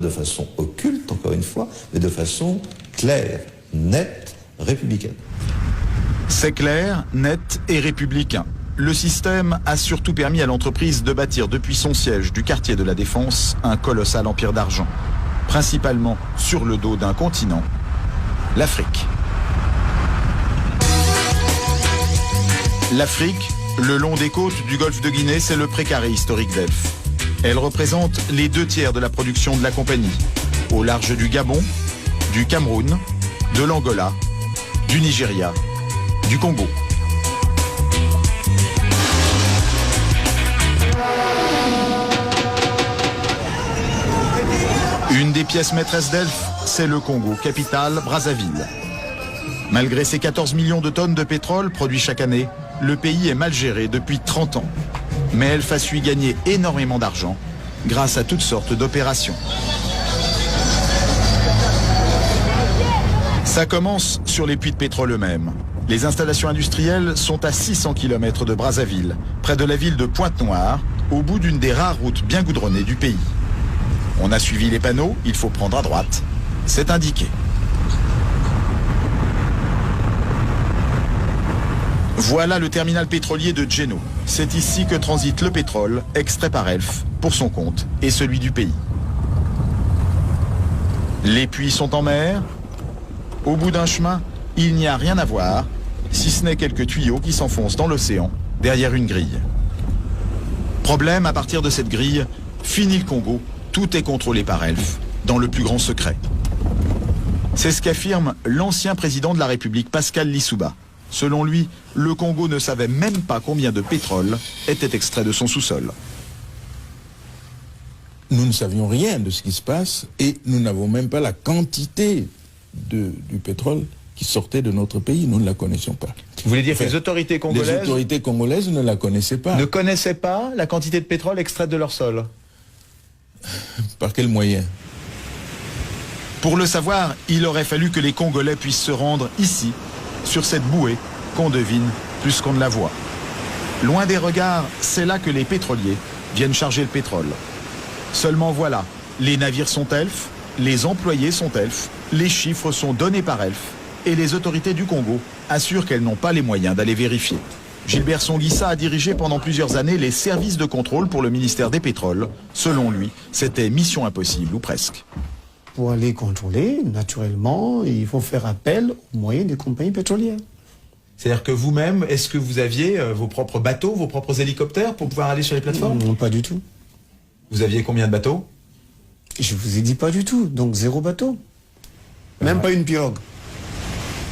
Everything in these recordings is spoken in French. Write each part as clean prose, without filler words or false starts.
de façon occulte, encore une fois, mais de façon claire, nette, républicaine. C'est clair, net et républicain. Le système a surtout permis à l'entreprise de bâtir depuis son siège du quartier de la Défense un colossal empire d'argent, principalement sur le dos d'un continent, l'Afrique. L'Afrique, le long des côtes du golfe de Guinée, c'est le précaré historique d'Elf. Elle représente les 2/3 de la production de la compagnie, au large du Gabon, du Cameroun, de l'Angola, du Nigeria, du Congo. Une des pièces maîtresses d'Elf, c'est le Congo, capitale Brazzaville. Malgré ses 14 millions de tonnes de pétrole produits chaque année, le pays est mal géré depuis 30 ans. Mais Elf a su y gagner énormément d'argent grâce à toutes sortes d'opérations. Ça commence sur les puits de pétrole eux-mêmes. Les installations industrielles sont à 600 km de Brazzaville, près de la ville de Pointe-Noire, au bout d'une des rares routes bien goudronnées du pays. On a suivi les panneaux, il faut prendre à droite. C'est indiqué. Voilà le terminal pétrolier de Djeno. C'est ici que transite le pétrole, extrait par Elf, pour son compte et celui du pays. Les puits sont en mer. Au bout d'un chemin, il n'y a rien à voir, si ce n'est quelques tuyaux qui s'enfoncent dans l'océan, derrière une grille. Problème, à partir de cette grille, fini le Congo, tout est contrôlé par Elf, dans le plus grand secret. C'est ce qu'affirme l'ancien président de la République, Pascal Lissouba. Selon lui, le Congo ne savait même pas combien de pétrole était extrait de son sous-sol. Nous ne savions rien de ce qui se passe et nous n'avons même pas la quantité du pétrole qui sortait de notre pays. Nous ne la connaissions pas. Vous voulez dire que les autorités congolaises ne la connaissaient pas. Ne connaissaient pas la quantité de pétrole extraite de leur sol? Par quel moyen? Pour le savoir, il aurait fallu que les Congolais puissent se rendre ici, sur cette bouée qu'on devine plus qu'on ne la voit. Loin des regards, c'est là que les pétroliers viennent charger le pétrole. Seulement voilà, les navires sont Elf, les employés sont Elf, les chiffres sont donnés par Elf, et les autorités du Congo assurent qu'elles n'ont pas les moyens d'aller vérifier. Gilbert Songuissa a dirigé pendant plusieurs années les services de contrôle pour le ministère des Pétroles. Selon lui, c'était mission impossible ou presque. Pour aller contrôler, naturellement, il faut faire appel aux moyens des compagnies pétrolières. C'est-à-dire que vous-même, est-ce que vous aviez vos propres bateaux, vos propres hélicoptères pour pouvoir aller sur les plateformes? Non, pas du tout. Vous aviez combien de bateaux? Je vous ai dit pas du tout, donc 0 bateau. Même pas une pirogue.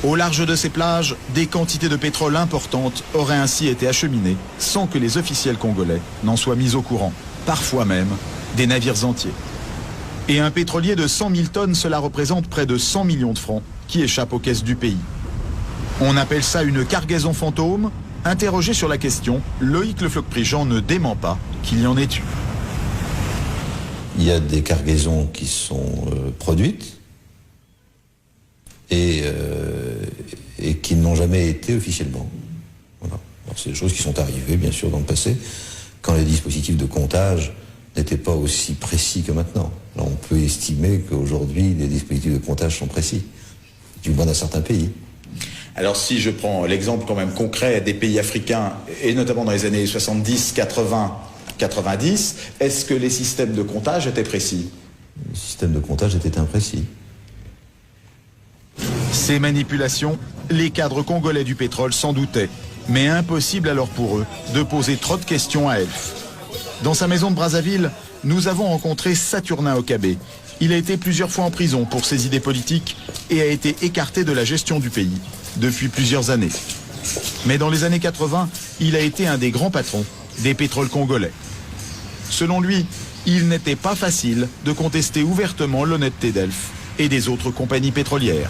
Au large de ces plages, des quantités de pétrole importantes auraient ainsi été acheminées sans que les officiels congolais n'en soient mis au courant. Parfois même, des navires entiers. Et un pétrolier de 100 000 tonnes, cela représente près de 100 millions de francs qui échappent aux caisses du pays. On appelle ça une cargaison fantôme. Interrogé sur la question, Loïc Le Floch-Prigent ne dément pas qu'il y en ait eu. Il y a des cargaisons qui sont produites et qui n'ont jamais été officiellement. Voilà. Alors, c'est des choses qui sont arrivées, bien sûr, dans le passé, quand les dispositifs de comptage n'étaient pas aussi précis que maintenant. Là, on peut estimer qu'aujourd'hui, les dispositifs de comptage sont précis, du moins dans certains pays. Alors si je prends l'exemple quand même concret des pays africains, et notamment dans les années 70, 80, 90, est-ce que les systèmes de comptage étaient précis? Les systèmes de comptage étaient imprécis. Ces manipulations, les cadres congolais du pétrole s'en doutaient, mais impossible alors pour eux de poser trop de questions à Elf. Dans sa maison de Brazzaville, nous avons rencontré Saturnin Okabé. Il a été plusieurs fois en prison pour ses idées politiques et a été écarté de la gestion du pays depuis plusieurs années. Mais dans les années 80, il a été un des grands patrons des pétroles congolais. Selon lui, il n'était pas facile de contester ouvertement l'honnêteté d'Elf et des autres compagnies pétrolières.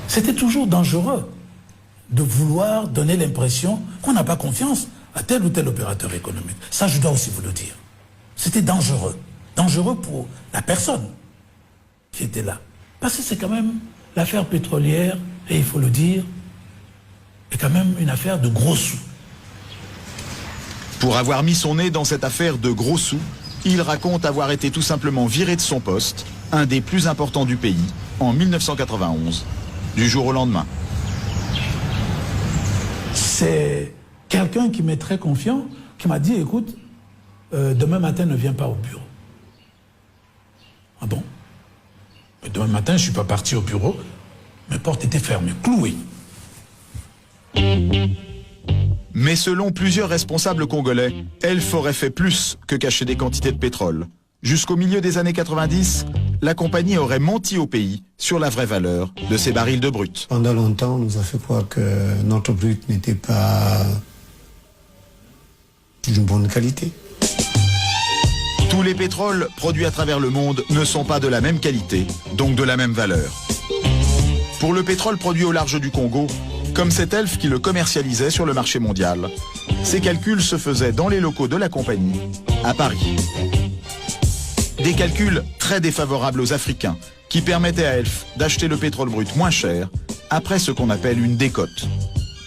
C'était toujours dangereux de vouloir donner l'impression qu'on n'a pas confiance à tel ou tel opérateur économique. Ça, je dois aussi vous le dire. C'était dangereux. Dangereux pour la personne qui était là. Parce que c'est quand même l'affaire pétrolière, et il faut le dire, est quand même une affaire de gros sous. Pour avoir mis son nez dans cette affaire de gros sous, Il raconte avoir été tout simplement viré de son poste, un des plus importants du pays, en 1991, du jour au lendemain. C'est quelqu'un qui m'est très confiant, qui m'a dit, écoute, demain matin ne viens pas au bureau. Ah bon? Mais demain matin, je ne suis pas parti au bureau, mes portes étaient fermées, clouées. Mais selon plusieurs responsables congolais, Elf aurait fait plus que cacher des quantités de pétrole. Jusqu'au milieu des années 90, la compagnie aurait menti au pays sur la vraie valeur de ses barils de brut. Pendant longtemps, on nous a fait croire que notre brut n'était pas d'une bonne qualité. Tous les pétroles produits à travers le monde ne sont pas de la même qualité, donc de la même valeur. Pour le pétrole produit au large du Congo, comme c'est Elf qui le commercialisait sur le marché mondial, ces calculs se faisaient dans les locaux de la compagnie, à Paris. Des calculs très défavorables aux Africains, qui permettaient à Elf d'acheter le pétrole brut moins cher, après ce qu'on appelle une décote.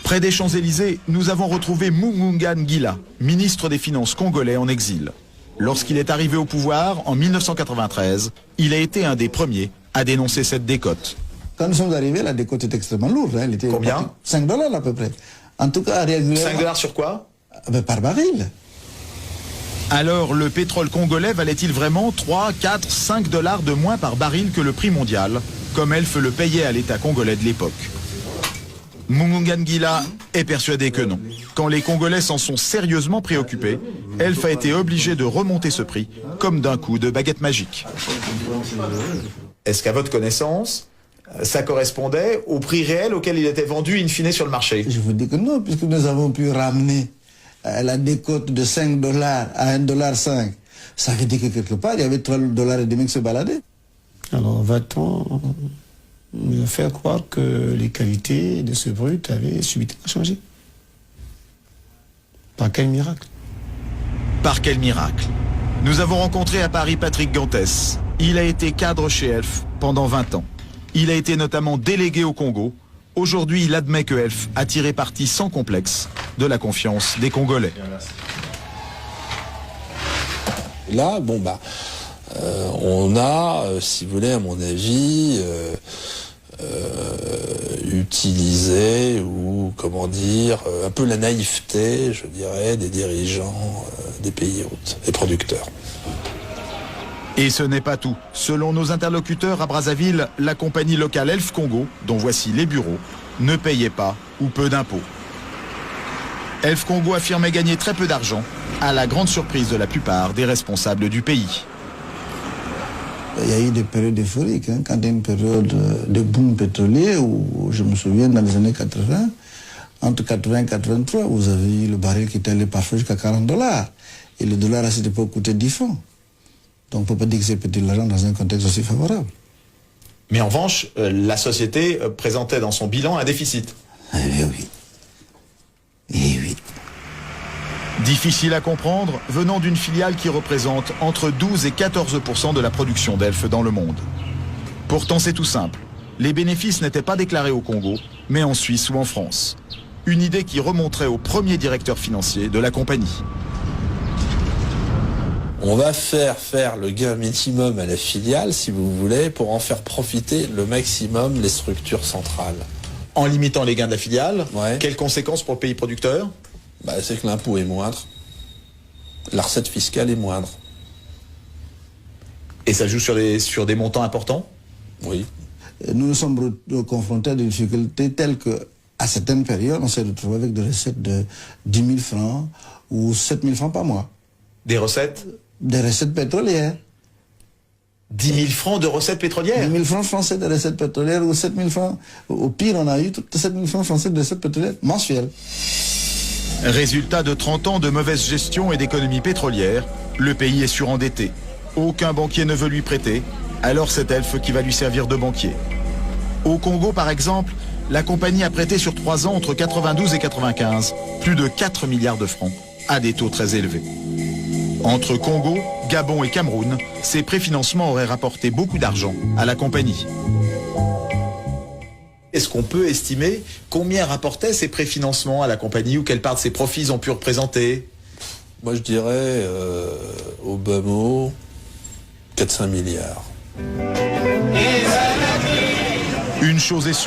Près des Champs-Élysées, nous avons retrouvé Mugunga Ngila, ministre des Finances congolais en exil. Lorsqu'il est arrivé au pouvoir, en 1993, il a été un des premiers à dénoncer cette décote. Quand nous sommes arrivés, la décote était extrêmement lourde. Elle était Combien? 5 $ à peu près. En tout cas, régulièrement. 5 $ sur quoi? Par baril. Alors, le pétrole congolais valait-il vraiment 3, 4, 5 $ de moins par baril que le prix mondial, comme Elf le payait à l'État congolais de l'époque? Mugunga Ngila est persuadé que non. Quand les Congolais s'en sont sérieusement préoccupés, Elf a été obligé de remonter ce prix, comme d'un coup de baguette magique. Est-ce qu'à votre connaissance, ça correspondait au prix réel auquel il était vendu in fine sur le marché? Je vous dis que non, puisque nous avons pu ramener la décote de 5 $ à 1,5 $. Ça veut dire que quelque part, il y avait 3,5 $ qui se baladaient. Alors va-t-on nous faire croire que les qualités de ce brut avaient subitement changé? Par quel miracle? Par quel miracle? Nous avons rencontré à Paris Patrick Gantès. Il a été cadre chez Elf pendant 20 ans. Il a été notamment délégué au Congo. Aujourd'hui, il admet que Elf a tiré parti sans complexe de la confiance des Congolais. Là, on a, si vous voulez, à mon avis, utilisé ou, comment dire, un peu la naïveté, je dirais, des dirigeants des pays hôtes, des producteurs. Et ce n'est pas tout. Selon nos interlocuteurs à Brazzaville, la compagnie locale Elf Congo, dont voici les bureaux, ne payait pas ou peu d'impôts. Elf Congo affirmait gagner très peu d'argent, à la grande surprise de la plupart des responsables du pays. Il y a eu des périodes euphoriques, quand il y a une période de boom pétrolier, où je me souviens dans les années 80, entre 80 et 83, vous avez eu le baril qui était allé parfois jusqu'à 40 $. Et le dollar à cette époque coûtait 10 francs. Donc on ne peut pas dire que c'est petit de l'argent dans un contexte aussi favorable. Mais en revanche, la société présentait dans son bilan un déficit. Eh oui. Eh oui. Difficile à comprendre, venant d'une filiale qui représente entre 12 et 14% de la production d'Elf dans le monde. Pourtant c'est tout simple. Les bénéfices n'étaient pas déclarés au Congo, mais en Suisse ou en France. Une idée qui remonterait au premier directeur financier de la compagnie. On va faire le gain minimum à la filiale, si vous voulez, pour en faire profiter le maximum les structures centrales. En limitant les gains de la filiale, Ouais. quelles conséquences pour le pays producteur? C'est que l'impôt est moindre, la recette fiscale est moindre. Et ça joue sur des montants importants? Oui. Nous nous sommes confrontés à des difficultés telles que, à certaines périodes, on s'est retrouvé avec des recettes de 10 000 francs ou 7 000 francs par mois. Des recettes? Des recettes pétrolières. 10 000 francs de recettes pétrolières? 10 000 francs français de recettes pétrolières ou 7 000 francs. Au pire, on a eu 7 000 francs français de recettes pétrolières mensuelles. Résultat de 30 ans de mauvaise gestion et d'économie pétrolière, le pays est surendetté. Aucun banquier ne veut lui prêter, alors c'est Elf qui va lui servir de banquier. Au Congo, par exemple, la compagnie a prêté sur 3 ans entre 92 et 95 plus de 4 milliards de francs à des taux très élevés. Entre Congo, Gabon et Cameroun, ces préfinancements auraient rapporté beaucoup d'argent à la compagnie. Est-ce qu'on peut estimer combien rapportaient ces préfinancements à la compagnie ou quelle part de ses profits ils ont pu représenter? Moi je dirais au bas mot 4-5 milliards. Une chose est sûre.